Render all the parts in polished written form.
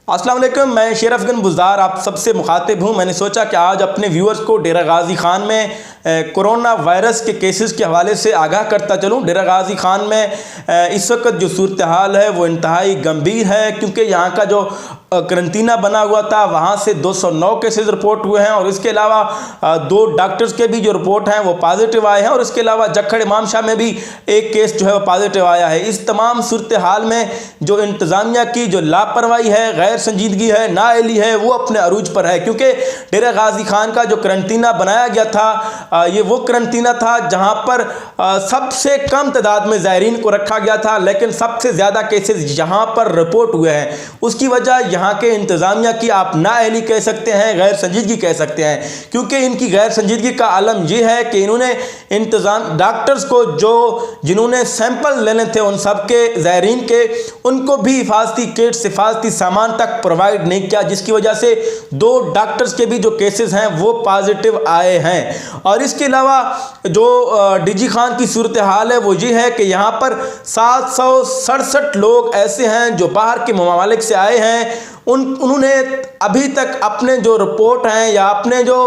अस्सलाम वालेकुम, मैं शेर अफगन बुज़दार आप सबसे मुखातिब हूँ। मैंने सोचा कि आज अपने व्यूअर्स को डेरा गाजी खान में कोरोना वायरस के केसेस के हवाले से आगाह करता चलूँ। डेरा गाजी खान में इस वक्त जो सूरत हाल है वो इंतहाई गंभीर है, क्योंकि यहाँ का जो करंतना बना हुआ था वहाँ से 209 केसेस रिपोर्ट हुए हैं और इसके अलावा 2 डॉक्टर्स के भी जो रिपोर्ट हैं वो पॉजिटिव आए हैं और इसके अलावा जखड़ इमाम शाह में भी एक केस जो है वो पॉजिटिव आया है। इस तमाम सूरत हाल में जो इंतज़ामिया की जो लापरवाही है, गैर संजीदगी है, नाअहली है, वो अपने अरूज पर है। क्योंकि डेरा गाजी खान का जो करंतना बनाया गया था ये वो करंतना था जहाँ पर सबसे कम तादाद में ज़ायरीन को रखा गया था, लेकिन सबसे ज़्यादा केसेस यहाँ पर रिपोर्ट हुए हैं। उसकी वजह यहाँ के इंतज़ामिया की आप नाअहली कह सकते हैं, गैर संजीदगी कह सकते हैं, क्योंकि इनकी गैर संजीदगी का आलम यह है कि इन्होंने इंतज़ाम डॉक्टर्स को जिन्होंने सैंपल लेने थे उन सब के ज़ायरीन के, उनको भी हिफाजती किट्स, हिफाजती सामान तक प्रोवाइड नहीं किया, जिसकी वजह से 2 डॉक्टर्स के भी जो केसेस हैं वो पॉजिटिव आए हैं। और इसके अलावा जो डीजी खान की सूरत हाल है वो ये है कि यहाँ पर 767 लोग ऐसे हैं जो बाहर के ममालिक से आए हैं। उन्होंने अभी तक अपने जो रिपोर्ट हैं या अपने जो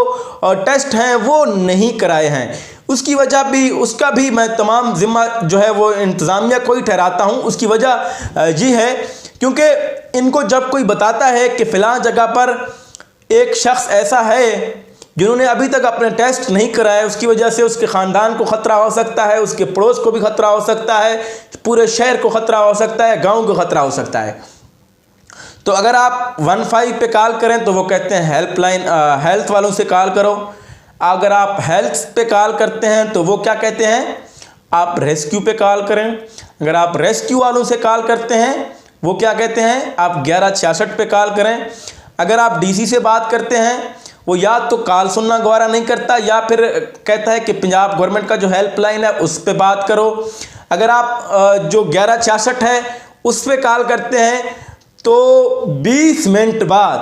टेस्ट हैं वो नहीं कराए हैं। उसकी वजह भी, उसका भी मैं तमाम जिम्मा जो है वो इंतज़ामिया को ही ठहराता हूँ। उसकी वजह ये है क्योंकि इनको जब कोई बताता है कि फ़लाँ जगह पर एक शख्स ऐसा है जिन्होंने अभी तक अपने टेस्ट नहीं कराए, उसकी वजह से उसके ख़ानदान को ख़तरा हो सकता है, उसके पड़ोस को भी ख़तरा हो सकता है, पूरे शहर को ख़तरा हो सकता है, गाँव को ख़तरा हो सकता है। तो अगर आप 15 पे कॉल करें तो वो कहते हैं हेल्पलाइन, हेल्थ वालों से कॉल करो। अगर आप हेल्थ पे कॉल करते हैं तो वो क्या कहते हैं, आप रेस्क्यू पे कॉल करें। अगर आप रेस्क्यू वालों से कॉल करते हैं वो क्या कहते हैं, आप 1166 पे कॉल करें। अगर आप डीसी से बात करते हैं वो या तो कॉल सुनना गवारा नहीं करता या फिर कहता है कि पंजाब गवर्नमेंट का जो हेल्पलाइन है उस पर बात करो। अगर आप जो 1166 है उस पर कॉल करते हैं तो 20 मिनट बाद,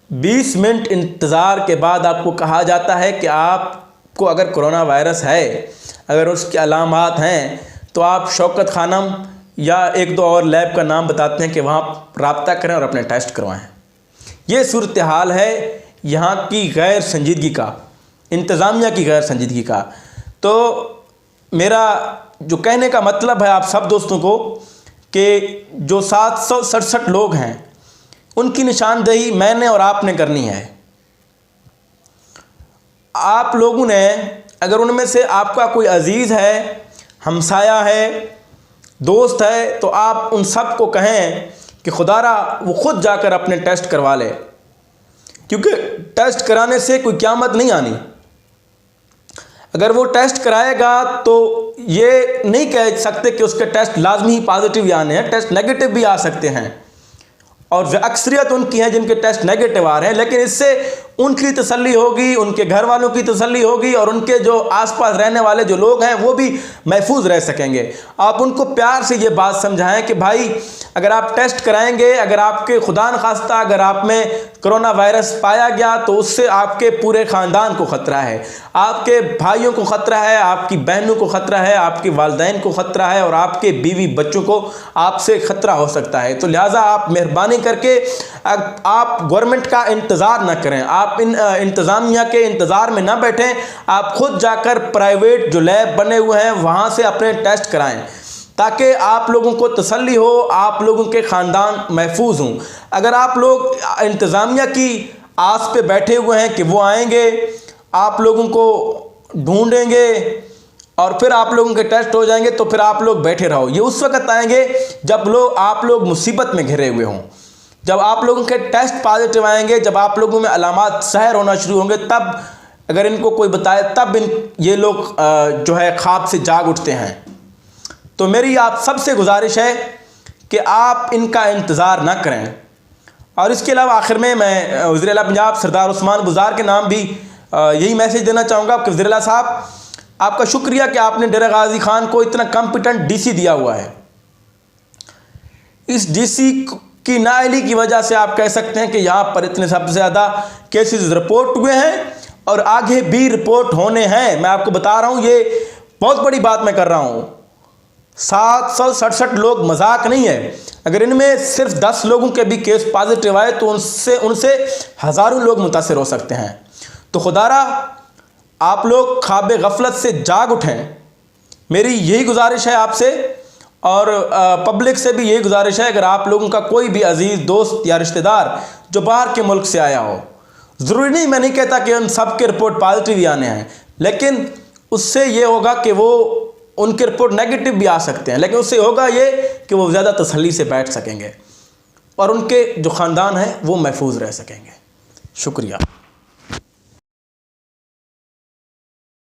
20 मिनट इंतज़ार के बाद आपको कहा जाता है कि आपको अगर कोरोना वायरस है, अगर उसके अलामात हैं तो आप शौकत खानम या 1-2 और लैब का नाम बताते हैं कि वहाँ रब्ता करें और अपने टेस्ट करवाएं। ये सूरत हाल है यहाँ की गैर संजीदगी का, इंतज़ामिया की गैर संजीदगी का। तो मेरा जो कहने का मतलब है आप सब दोस्तों को कि जो 767 लोग हैं उनकी निशानदेही मैंने और आपने करनी है। आप लोगों ने, अगर उनमें से आपका कोई अजीज़ है, हमसाया है, दोस्त है, तो आप उन सब को कहें कि खुदारा वो ख़ुद जाकर अपने टेस्ट करवा ले, क्योंकि टेस्ट कराने से कोई क़यामत नहीं आनी। अगर वो टेस्ट कराएगा तो ये नहीं कह सकते कि उसके टेस्ट लाजमी ही पॉजिटिव ही आने हैं, टेस्ट नेगेटिव भी आ सकते हैं और अक्सरियत उनकी है जिनके टेस्ट नेगेटिव आ रहे हैं। लेकिन इससे उनकी तसल्ली होगी, उनके घर वालों की तसल्ली होगी और उनके जो आसपास रहने वाले जो लोग हैं वो भी महफूज रह सकेंगे। आप उनको प्यार से ये बात समझाएं कि भाई अगर आप टेस्ट कराएंगे, अगर आपके खुदा न खास्ता अगर आप में कोरोना वायरस पाया गया तो उससे आपके पूरे ख़ानदान को ख़तरा है, आपके भाइयों को ख़तरा है, आपकी बहनों को ख़तरा है, आपके वालिदैन को ख़तरा है और आपके बीवी बच्चों को आपसे ख़तरा हो सकता है। तो लिहाजा आप मेहरबानी करके आप गवर्नमेंट का इंतज़ार ना करें, आप इंतज़ामिया के इंतज़ार में ना बैठें, आप खुद जाकर प्राइवेट जो लैब बने हुए हैं वहाँ से अपने टेस्ट कराएं ताकि आप लोगों को तसल्ली हो, आप लोगों के ख़ानदान महफूज हों। अगर आप लोग इंतज़ामिया की आस पे बैठे हुए हैं कि वो आएंगे, आप लोगों को ढूंढेंगे और फिर आप लोगों के टेस्ट हो जाएंगे, तो फिर आप लोग बैठे रहो। ये उस वक्त आएंगे जब आप लोग मुसीबत में घिरे हुए हों, जब आप लोगों के टेस्ट पॉजिटिव आएंगे, जब आप लोगों में अलामात ज़ाहिर होना शुरू होंगे, तब अगर इनको कोई बताए तब ये लोग जो है ख्वाब से जाग उठते हैं। तो मेरी आप सबसे गुजारिश है कि आप इनका इंतज़ार ना करें। और इसके अलावा आखिर में मैं वज़ीर आला पंजाब सरदार उस्मान बुज़दार के नाम भी यही मैसेज देना चाहूँगा कि वज़ीर आला साहब, आपका शुक्रिया कि आपने डेरा गाजी खान को इतना कॉम्पिटेंट डीसी दिया हुआ है। इस डीसी की नाअहली की वजह से आप कह सकते हैं कि यहाँ पर इतने सबसे ज़्यादा केसेस रिपोर्ट हुए हैं और आगे भी रिपोर्ट होने हैं। मैं आपको बता रहा हूँ, ये बहुत बड़ी बात मैं कर रहा हूँ। 767 लोग मजाक नहीं है। अगर इनमें सिर्फ 10 लोगों के भी केस पॉजिटिव आए तो उनसे हज़ारों लोग मुतासर हो सकते हैं। तो खुदारा आप लोग ख्वाब गफलत से जाग उठें, मेरी यही गुजारिश है आपसे, और पब्लिक से भी यही गुजारिश है। अगर आप लोगों का कोई भी अजीज़ दोस्त या रिश्तेदार जो बाहर के मुल्क से आया हो, ज़रूरी नहीं, मैं नहीं कहता कि उन सब के रिपोर्ट पॉजिटिव ही आने हैं, लेकिन उससे ये होगा कि वो उनके रिपोर्ट नेगेटिव भी आ सकते हैं, लेकिन उससे होगा ये कि वो ज़्यादा तसल्ली से बैठ सकेंगे और उनके जो ख़ानदान है वो महफूज रह सकेंगे। शुक्रिया।